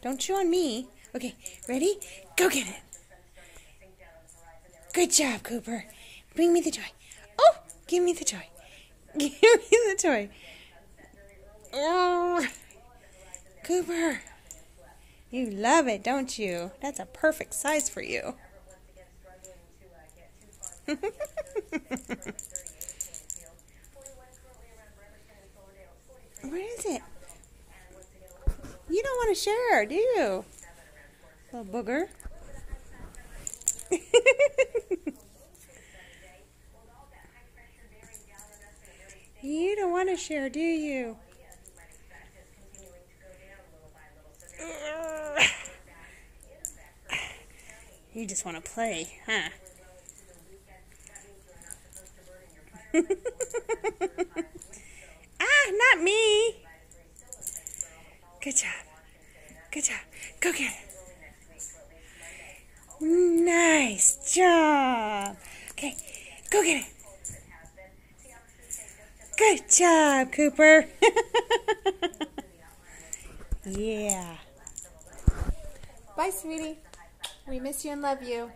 Don't chew on me. Okay, ready? Go get it. Good job, Cooper. Bring me the toy. Oh, give me the toy. Give me the toy. Oh, Cooper. You love it, don't you? That's a perfect size for you. What is it? You don't want to share, do you? Little booger. You don't want to share, do you? You just want to play, huh? Not me. Good job. Good job. Go get it. Nice job. Okay, go get it. Good job, Cooper. Yeah. Bye, sweetie. We miss you and love you.